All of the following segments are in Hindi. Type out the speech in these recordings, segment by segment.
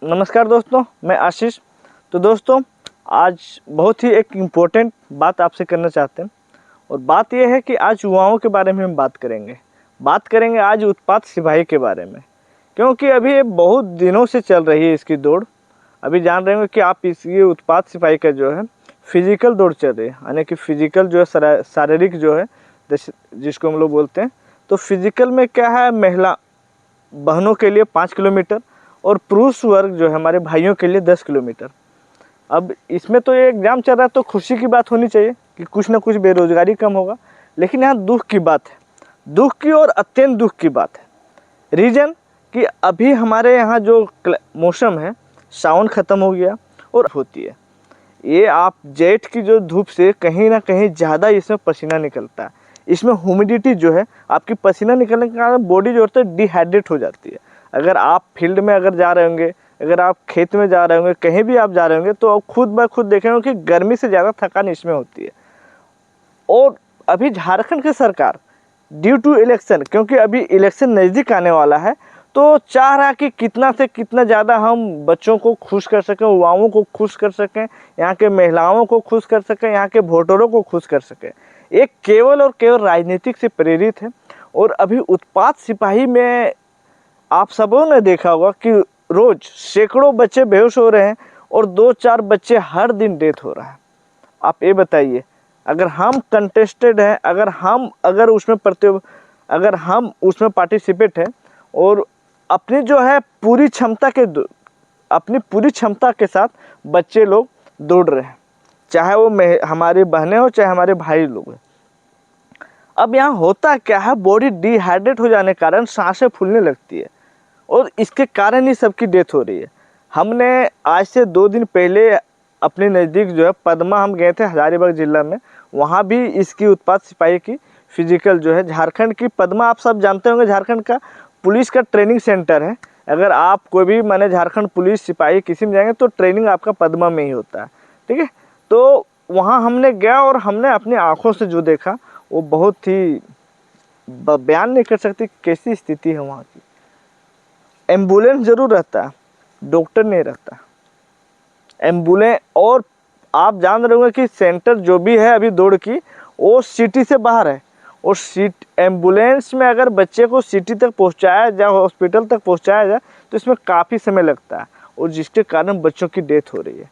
नमस्कार दोस्तों, मैं आशीष। तो दोस्तों, आज बहुत ही एक इम्पोर्टेंट बात आपसे करना चाहते हैं और बात यह है कि आज युवाओं के बारे में हम बात करेंगे आज उत्पात सिपाही के बारे में, क्योंकि अभी ये बहुत दिनों से चल रही है इसकी दौड़। अभी जान रहे होंगे कि आप इसकी उत्पात सिपाही का जो है फिजिकल दौड़ चल रही है, यानी कि फिजिकल जो है शारीरिक जो है जिसको हम लोग बोलते हैं। तो फिजिकल में क्या है, महिला बहनों के लिए 5 किलोमीटर और पुरुष वर्ग जो है हमारे भाइयों के लिए 10 किलोमीटर। अब इसमें तो ये एग्जाम चल रहा है तो खुशी की बात होनी चाहिए कि कुछ ना कुछ बेरोजगारी कम होगा, लेकिन यहाँ दुख की बात है, दुख की और अत्यंत दुख की बात है। रीज़न कि अभी हमारे यहाँ जो मौसम है, सावन ख़त्म हो गया और होती है ये आप जेठ की जो धूप से कहीं ना कहीं ज़्यादा इसमें पसीना निकलता है। इसमें ह्यूमिडिटी जो है आपकी पसीना निकलने के कारण बॉडी जो होता है डिहाइड्रेट हो जाती है। अगर आप फील्ड में अगर जा रहे होंगे, अगर आप खेत में जा रहे होंगे, कहीं भी आप जा रहे होंगे, तो आप खुद ब खुद देखेंगे कि गर्मी से ज़्यादा थकान इसमें होती है। और अभी झारखंड की सरकार ड्यू टू इलेक्शन, क्योंकि अभी इलेक्शन नज़दीक आने वाला है, तो चाह रहा कि कितना से कितना ज़्यादा हम बच्चों को खुश कर सकें, युवाओं को खुश कर सकें, यहाँ के महिलाओं को खुश कर सकें, यहाँ के वोटरों को खुश कर सकें। एक केवल और केवल राजनीतिक से प्रेरित है। और अभी उत्पात सिपाही में आप सबों ने देखा होगा कि रोज़ सैकड़ों बच्चे बेहोश हो रहे हैं और 2-4 बच्चे हर दिन डेथ हो रहा है। आप ये बताइए, अगर हम कंटेस्टेड हैं, अगर हम पार्टिसिपेट हैं और अपनी जो है पूरी क्षमता के साथ बच्चे लोग दौड़ रहे हैं, चाहे वो हमारी बहनें हो चाहे हमारे भाई लोग हैं। अब यहाँ होता क्या है, बॉडी डिहाइड्रेट हो जाने के कारण सांसें फूलने लगती है और इसके कारण ही सबकी डेथ हो रही है। हमने आज से 2 दिन पहले अपने नज़दीक जो है पद्मा हम गए थे, हजारीबाग जिला में, वहाँ भी इसकी उत्पात सिपाही की फिजिकल जो है, झारखंड की पद्मा आप सब जानते होंगे, झारखंड का पुलिस का ट्रेनिंग सेंटर है। अगर आप कोई भी माने झारखंड पुलिस सिपाही किसी में जाएंगे तो ट्रेनिंग आपका पद्मा में ही होता है, ठीक है। तो वहाँ हमने गया और हमने अपनी आँखों से जो देखा वो बहुत ही बयान नहीं कर सकती कैसी स्थिति है वहाँ की। एम्बुलेंस जरूर रहता है, डॉक्टर नहीं रहता एम्बुलेंस। और आप जान रहे होंगे कि सेंटर जो भी है अभी दौड़ की, वो सिटी से बाहर है और एम्बुलेंस में अगर बच्चे को सिटी तक पहुंचाया जाए, हॉस्पिटल तक पहुंचाया जाए, तो इसमें काफ़ी समय लगता है और जिसके कारण बच्चों की डेथ हो रही है।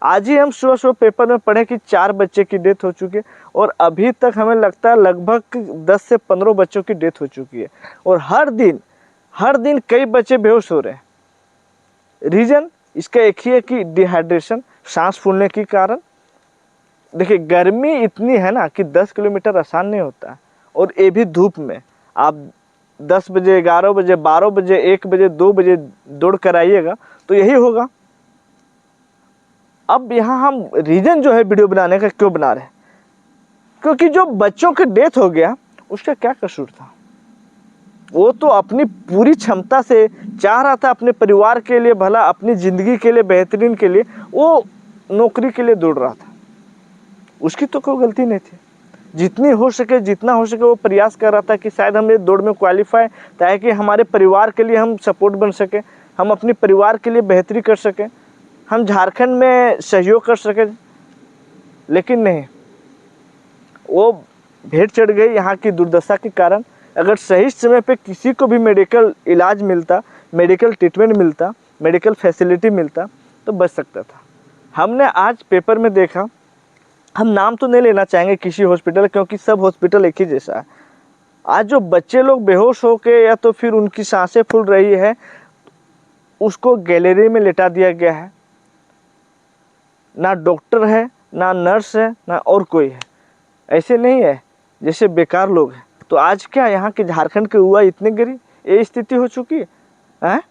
आज ही हम सुबह पेपर में पढ़े कि 4 बच्चे की डेथ हो चुकी है और अभी तक हमें लगता है लगभग 10 से 15 बच्चों की डेथ हो चुकी है और हर दिन कई बच्चे बेहोश हो रहे हैं। रीज़न इसका एक ही है कि डिहाइड्रेशन, सांस फूलने के कारण। देखिए, गर्मी इतनी है ना कि 10 किलोमीटर आसान नहीं होता है और ये भी धूप में। आप 10 बजे, 11 बजे, 12 बजे, 1 बजे, 2 बजे दौड़ कर आइएगा तो यही होगा। अब यहाँ हम रीज़न जो है वीडियो बनाने का क्यों बना रहे हैं, क्योंकि जो बच्चों की डेथ हो गया उसका क्या कसूर था। वो तो अपनी पूरी क्षमता से चाह रहा था अपने परिवार के लिए भला, अपनी ज़िंदगी के लिए बेहतरीन के लिए वो नौकरी के लिए दौड़ रहा था। उसकी तो कोई गलती नहीं थी। जितना हो सके वो प्रयास कर रहा था कि शायद हम ये दौड़ में क्वालिफाई, ताकि हमारे परिवार के लिए हम सपोर्ट बन सके, हम अपने परिवार के लिए बेहतरी कर सकें, हम झारखंड में सहयोग कर सकें। लेकिन नहीं, वो भेंट चढ़ गई यहाँ की दुर्दशा के कारण। अगर सही समय पे किसी को भी मेडिकल इलाज मिलता, मेडिकल ट्रीटमेंट मिलता, मेडिकल फैसिलिटी मिलता तो बच सकता था। हमने आज पेपर में देखा, हम नाम तो नहीं लेना चाहेंगे किसी हॉस्पिटल, क्योंकि सब हॉस्पिटल एक ही जैसा है। आज जो बच्चे लोग बेहोश होके या तो फिर उनकी सांसें फूल रही है, उसको गैलरी में लेटा दिया गया है। ना डॉक्टर है, ना नर्स है, ना और कोई है। ऐसे नहीं है जैसे बेकार लोग हैं। तो आज क्या यहाँ के झारखंड के युवा इतने गरीब, ये स्थिति हो चुकी है।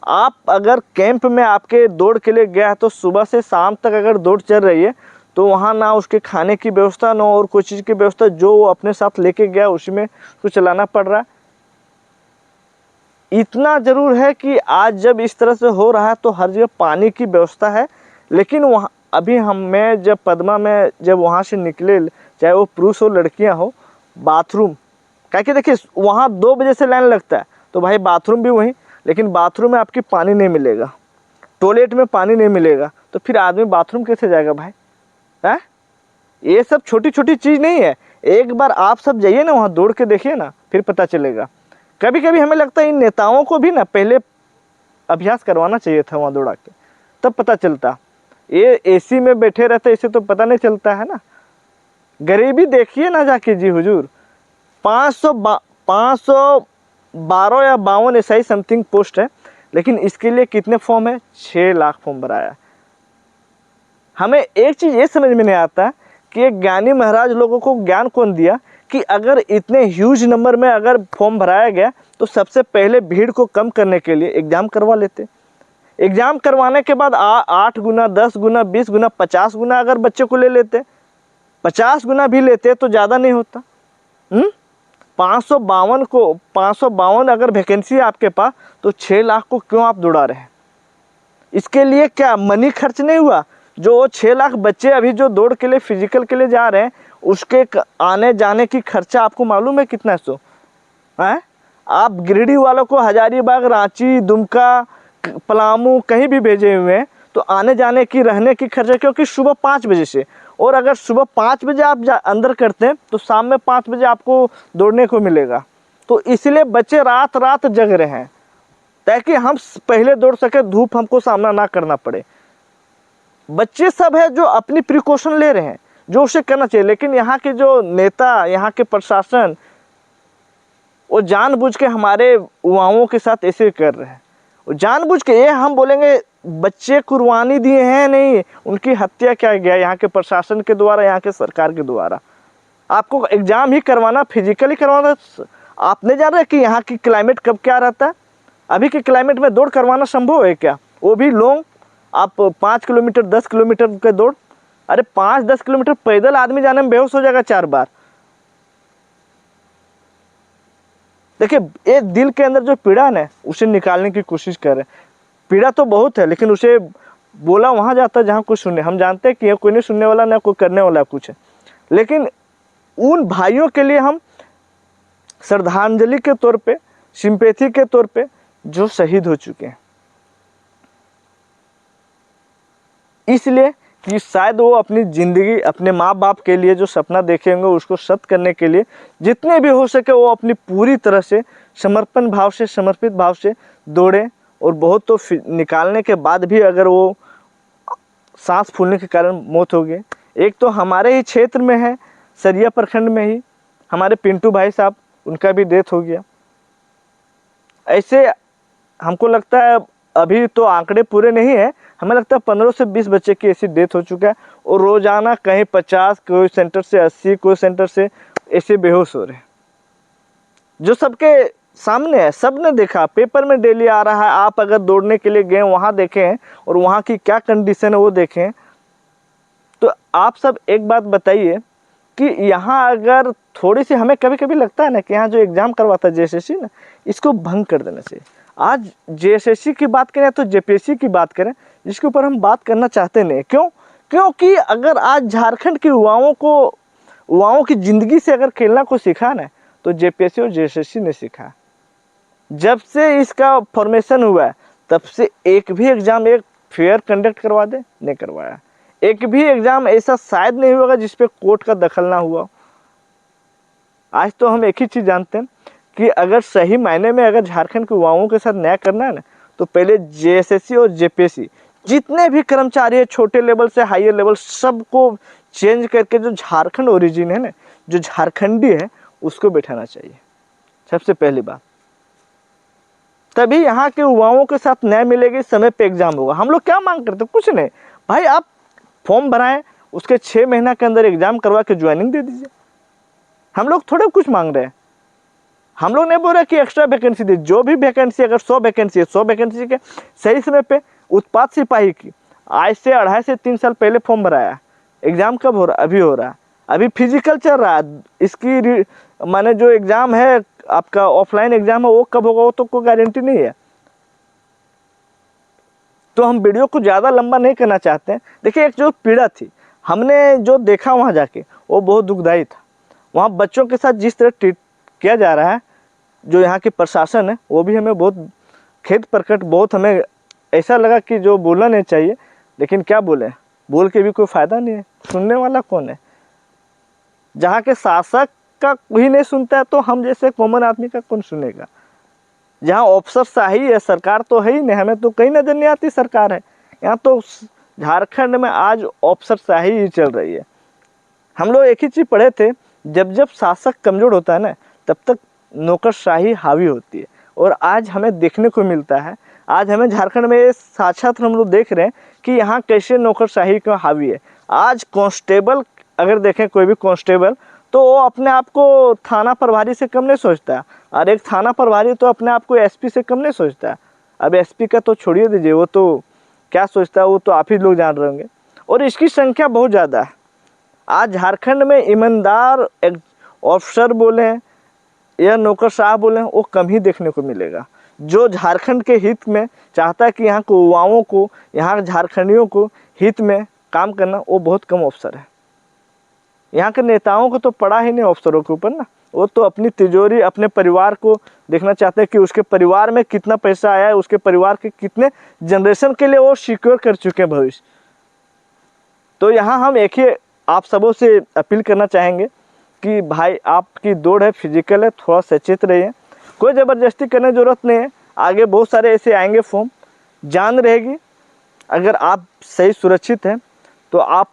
आप अगर कैंप में आपके दौड़ के लिए गया तो सुबह से शाम तक अगर दौड़ चल रही है तो वहाँ ना उसके खाने की व्यवस्था, ना और कोई चीज़ की व्यवस्था, जो वो अपने साथ लेके गया उसी में उसको चलाना पड़ रहा है। इतना ज़रूर है कि आज जब इस तरह से हो रहा है तो हर जगह पानी की व्यवस्था है, लेकिन वहाँ अभी मैं जब पद्मा में जब वहाँ से निकले, चाहे वो पुरुष हो लड़कियाँ हो, बाथरूम क्या कि देखिए वहाँ 2 बजे से लाइन लगता है, तो भाई बाथरूम भी वहीं लेकिन बाथरूम में आपकी पानी नहीं मिलेगा, टॉयलेट में पानी नहीं मिलेगा, तो फिर आदमी बाथरूम कैसे जाएगा भाई? है ये सब छोटी छोटी चीज़ नहीं है। एक बार आप सब जाइए ना वहाँ, दौड़ के देखिए ना, फिर पता चलेगा। कभी कभी हमें लगता है इन नेताओं को भी ना पहले अभ्यास करवाना चाहिए था वहाँ दौड़ा के, तब पता चलता। ये एसी में बैठे रहते, इसे तो पता नहीं चलता है ना। गरीबी देखिए ना जाके जी हुजूर। 512 या 52 ऐसा ही समथिंग पोस्ट है, लेकिन इसके लिए कितने फॉर्म है? 6 लाख फॉर्म भराया। हमें एक चीज़ ये समझ में नहीं आता कि एक ज्ञानी महाराज लोगों को ज्ञान कौन दिया कि अगर इतने ह्यूज नंबर में अगर फॉर्म भराया गया तो सबसे पहले भीड़ को कम करने के लिए एग्ज़ाम करवा लेते। एग्ज़ाम करवाने के बाद 8 गुना, 10 गुना, 20 गुना, 50 गुना अगर बच्चे को ले लेते, 50 गुना भी लेते तो ज़्यादा नहीं होता। 552 अगर वैकेंसी है आपके पास, तो 6 लाख को क्यों आप दौड़ा रहे हैं? इसके लिए क्या मनी खर्च नहीं हुआ? जो 6 लाख बच्चे अभी जो दौड़ के लिए, फिजिकल के लिए जा रहे हैं, उसके आने जाने की खर्चा आपको मालूम है कितना? सो है आप गिरिडीह वालों को हजारीबाग, रांची, दुमका, पलामू कहीं भी भेजे हुए हैं, तो आने जाने की, रहने की खर्चा, क्योंकि सुबह 5 बजे से, और अगर सुबह 5 बजे आप अंदर करते हैं तो शाम में 5 बजे आपको दौड़ने को मिलेगा। तो इसलिए बच्चे रात रात जग रहे हैं ताकि हम पहले दौड़ सके, धूप हमको सामना ना करना पड़े। बच्चे सब है जो अपनी प्रिकॉशन ले रहे हैं, जो उसे करना चाहिए। लेकिन यहाँ के जो नेता, यहाँ के प्रशासन, वो जानबूझ के हमारे युवाओं के साथ ऐसे कर रहे हैं। वो जानबूझ के, ये हम बोलेंगे बच्चे कुर्बानी दिए हैं, नहीं, उनकी हत्या किया गया यहाँ के प्रशासन के द्वारा, यहाँ के सरकार के द्वारा। आपको एग्जाम ही करवाना, फिजिकली करवाना। आप नहीं जान रहे कि यहाँ की क्लाइमेट कब क्या रहता है? अभी के क्लाइमेट में दौड़ करवाना संभव है क्या? वो भी लॉन्ग, आप 5 किलोमीटर, 10 किलोमीटर के दौड़। अरे 5-10 किलोमीटर पैदल आदमी जाने में बेहोश हो जाएगा 4 बार। देखिए, एक दिल के अंदर जो पीड़ा है उसे निकालने की कोशिश कर रहे हैं। पीड़ा तो बहुत है, लेकिन उसे बोला वहाँ जाता है जहाँ कोई सुने। हम जानते हैं कि कोई नहीं सुनने वाला, ना कोई करने वाला कुछ है, लेकिन उन भाइयों के लिए हम श्रद्धांजलि के तौर पे, सिंपैथी के तौर पे, जो शहीद हो चुके हैं, इसलिए कि शायद वो अपनी ज़िंदगी अपने माँ बाप के लिए जो सपना देखेंगे उसको सत्य करने के लिए जितने भी हो सके वो अपनी पूरी तरह से समर्पण भाव से, समर्पित भाव से दौड़े। और बहुत तो निकालने के बाद भी अगर वो सांस फूलने के कारण मौत हो गई। एक तो हमारे ही क्षेत्र में है, सरिया प्रखंड में ही हमारे पिंटू भाई साहब, उनका भी डेथ हो गया। ऐसे हमको लगता है, अभी तो आंकड़े पूरे नहीं है, हमें लगता है 15 से 20 बच्चे की ऐसी डेथ हो चुका है। और रोज़ाना कहीं 50, कोई सेंटर से 80, कोई सेंटर से ऐसे बेहोश हो रहे हैं, जो सबके सामने है, सब ने देखा, पेपर में डेली आ रहा है। आप अगर दौड़ने के लिए गए, वहाँ देखें और वहाँ की क्या कंडीशन है वो देखें, तो आप सब एक बात बताइए कि यहाँ अगर थोड़ी सी, हमें कभी कभी लगता है ना कि यहाँ जो एग्ज़ाम करवाता है जेएसएससी ना, इसको भंग कर देना चाहिए। आज जेएसएससी की बात करें तो जेपीएससी की बात करें, जिसके ऊपर हम बात करना चाहते नहीं। क्यों? क्योंकि अगर आज झारखंड के युवाओं की ज़िंदगी से अगर खेलना को सीखा ना, तो जेपीएससी और जेएसएससी ने सीखा। जब से इसका फॉर्मेशन हुआ है, तब से एक भी एग्ज़ाम एक फेयर कंडक्ट करवा दे, नहीं करवाया। एक भी एग्ज़ाम ऐसा शायद नहीं होगा जिसपे कोर्ट का दखल ना हुआ। आज तो हम एक ही चीज़ जानते हैं कि अगर सही मायने में अगर झारखंड के युवाओं के साथ न्याय करना है ना, तो पहले जेएसएससी और जेपीएससी जितने भी कर्मचारी है, छोटे लेवल से हायर लेवल, सबको चेंज करके जो झारखंड ओरिजिन है ना, जो झारखंडी है, उसको बैठाना चाहिए सबसे पहली बात। तभी यहाँ के युवाओं के साथ न्याय मिलेगी, समय पे एग्जाम होगा। हम लोग क्या मांग करते? कुछ नहीं भाई, आप फॉर्म भराएं, उसके 6 महीना के अंदर एग्जाम करवा के ज्वाइनिंग दे दीजिए। हम लोग थोड़े कुछ मांग रहे हैं। हम लोग नहीं बोल रहे कि एक्स्ट्रा वैकेंसी दे। जो भी वैकेंसी, अगर 100 वैकेंसी है, 100 वैकेंसी के सही समय पे उत्पाद सिपाही की आज से 2.5 से 3 साल पहले फॉर्म भराया। एग्जाम कब हो रहा? अभी हो रहा है। अभी फिजिकल चल रहा है। इसकी माने जो एग्जाम है आपका, ऑफलाइन एग्जाम है, वो कब होगा वो तो कोई गारंटी नहीं है। तो हम वीडियो को ज़्यादा लंबा नहीं करना चाहते हैं। देखिए, एक जो पीड़ा थी, हमने जो देखा वहाँ जाके, वो बहुत दुखदायी था। वहाँ बच्चों के साथ जिस तरह ट्रीट किया जा रहा है, जो यहाँ के प्रशासन है, वो भी हमें बहुत खेद प्रकट बहुत हमें ऐसा लगा कि जो बोलना नहीं चाहिए, लेकिन क्या बोले, बोल के भी कोई फ़ायदा नहीं है, सुनने वाला कौन है। जहाँ के शासक का ही नहीं सुनता है तो हम जैसे कॉमन आदमी का कौन सुनेगा। जहाँ अफसरशाही है, सरकार तो है ही नहीं, हमें तो कहीं नज़र नहीं आती सरकार है। यहाँ तो झारखंड में आज अफसरशाही ही चल रही है। हम लोग एक ही चीज़ पढ़े थे, जब जब शासक कमज़ोर होता है ना, तब तक नौकरशाही हावी होती है। और आज हमें देखने को मिलता है, आज हमें झारखंड में साक्षात हम लोग देख रहे हैं कि यहाँ कैसे नौकरशाही का हावी है। आज कांस्टेबल अगर देखें, कोई भी कांस्टेबल, तो वो अपने आप को थाना प्रभारी से कम नहीं सोचता है, और एक थाना प्रभारी तो अपने आप को एसपी से कम नहीं सोचता है। अब एसपी का तो छोड़िए दीजिए, वो तो क्या सोचता है वो तो आप ही लोग जान रहे होंगे। और इसकी संख्या बहुत ज़्यादा है। आज झारखंड में ईमानदार एक अफसर बोले या नौकरशाह बोले, वो कम ही देखने को मिलेगा। जो झारखंड के हित में चाहता है कि यहाँ के युवाओं को, यहाँ झारखंडियों को हित में काम करना, वो बहुत कम अफसर है। यहाँ के नेताओं को तो पड़ा ही नहीं अफसरों के ऊपर ना, वो तो अपनी तिजोरी, अपने परिवार को देखना चाहते हैं कि उसके परिवार में कितना पैसा आया है, उसके परिवार के कितने जनरेशन के लिए वो सिक्योर कर चुके हैं भविष्य। तो यहाँ हम एक ही आप सबों से अपील करना चाहेंगे कि भाई आपकी दौड़ है, फिजिकल है, थोड़ा सचेत रहिए। कोई ज़बरदस्ती करने की ज़रूरत नहीं है, आगे बहुत सारे ऐसे आएंगे फॉर्म, जान रहेगी। अगर आप सही सुरक्षित हैं तो आप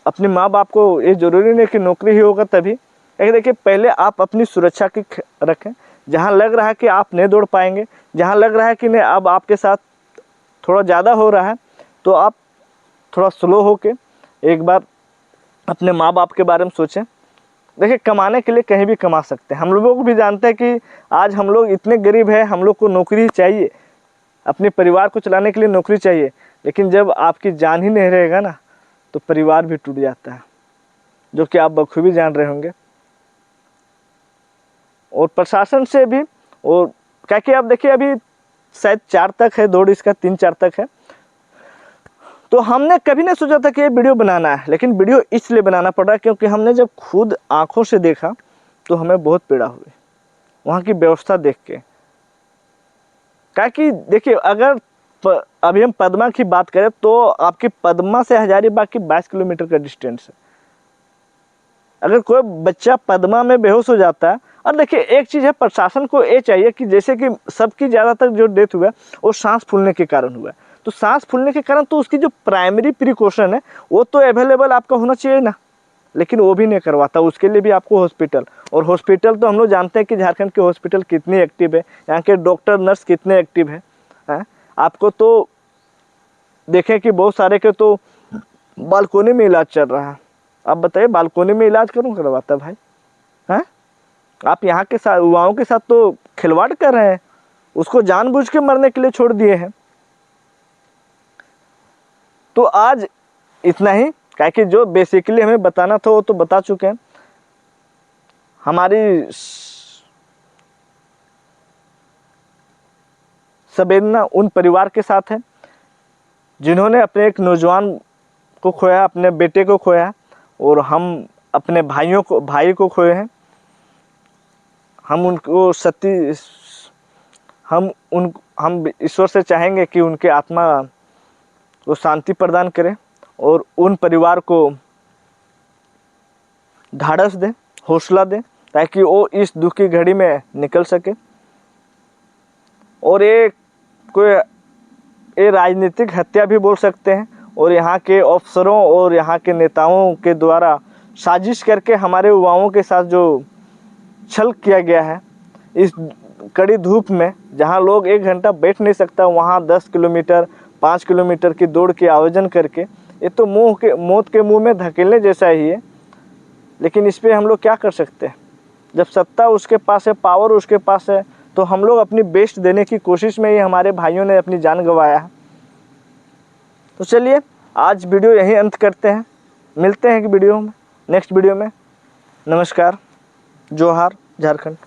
अपने माँ बाप को, ये ज़रूरी नहीं कि नौकरी ही होगा तभी, एक देखिए पहले आप अपनी सुरक्षा की रखें। जहाँ लग रहा है कि आप नहीं दौड़ पाएंगे, जहाँ लग रहा है कि नहीं अब आपके साथ थोड़ा ज़्यादा हो रहा है, तो आप थोड़ा स्लो होके एक बार अपने माँ बाप के बारे में सोचें। देखिए कमाने के लिए कहीं भी कमा सकते हैं, हम लोगों को भी जानते हैं कि आज हम लोग इतने गरीब हैं, हम लोग को नौकरी चाहिए, अपने परिवार को चलाने के लिए नौकरी चाहिए। लेकिन जब आपकी जान ही नहीं रहेगा ना, तो परिवार भी टूट जाता है, जो कि आप बखूबी जान रहे होंगे। और प्रशासन से भी, और क्या कि आप देखिए अभी शायद 4 तक है दौड़, इसका 3-4 तक है। तो हमने कभी नहीं सोचा था कि ये वीडियो बनाना है, लेकिन वीडियो इसलिए बनाना पड़ रहा है क्योंकि हमने जब खुद आंखों से देखा तो हमें बहुत पीड़ा हुई वहाँ की व्यवस्था देख के। क्या कि देखिए अगर अभी हम पद्मा की बात करें तो आपकी पद्मा से हजारीबाग की 22 किलोमीटर का डिस्टेंस है। अगर कोई बच्चा पद्मा में बेहोश हो जाता है, और देखिए एक चीज़ है, प्रशासन को ये चाहिए कि जैसे कि सबकी ज़्यादातर जो डेथ हुआ है वो सांस फूलने के कारण हुआ है, तो सांस फूलने के कारण तो उसकी जो प्राइमरी प्रिकॉशन है वो तो अवेलेबल आपका होना चाहिए ना, लेकिन वो भी नहीं करवाता। उसके लिए भी आपको हॉस्पिटल, और हॉस्पिटल तो हम लोग जानते हैं कि झारखंड के हॉस्पिटल कितनी एक्टिव है, यहाँ के डॉक्टर नर्स कितने एक्टिव हैं। आपको तो देखें कि बहुत सारे के तो बालकोनी में इलाज चल रहा है। आप बताइए बालकोनी में इलाज कौन करवाता भाई? हैं? आप यहाँ के साथ युवाओं के साथ तो खिलवाड़ कर रहे हैं, उसको जानबूझ के मरने के लिए छोड़ दिए हैं। तो आज इतना ही, क्या कि जो बेसिकली हमें बताना था वो तो बता चुके हैं। हमारी संवेदना उन परिवार के साथ है जिन्होंने अपने एक नौजवान को खोया, अपने बेटे को खोया, और हम अपने भाई को खोए हैं। हम उनको हम ईश्वर से चाहेंगे कि उनके आत्मा को शांति प्रदान करें, और उन परिवार को ढाढ़स दें, हौसला दें, ताकि वो इस दुख की घड़ी में निकल सके। और ये राजनीतिक हत्या भी बोल सकते हैं, और यहाँ के अफसरों और यहाँ के नेताओं के द्वारा साजिश करके हमारे युवाओं के साथ जो छल किया गया है, इस कड़ी धूप में जहाँ लोग 1 घंटा बैठ नहीं सकता, वहाँ 10 किलोमीटर 5 किलोमीटर की दौड़ के आयोजन करके, ये तो मौत के मुंह में धकेलने जैसा ही है। लेकिन इस पर हम लोग क्या कर सकते हैं? जब सत्ता उसके पास है, पावर उसके पास है, तो हम लोग अपनी बेस्ट देने की कोशिश में ही हमारे भाइयों ने अपनी जान गंवाया है। तो चलिए आज वीडियो यहीं अंत करते हैं, मिलते हैं कि वीडियो में, नेक्स्ट वीडियो में। नमस्कार, जोहार झारखंड।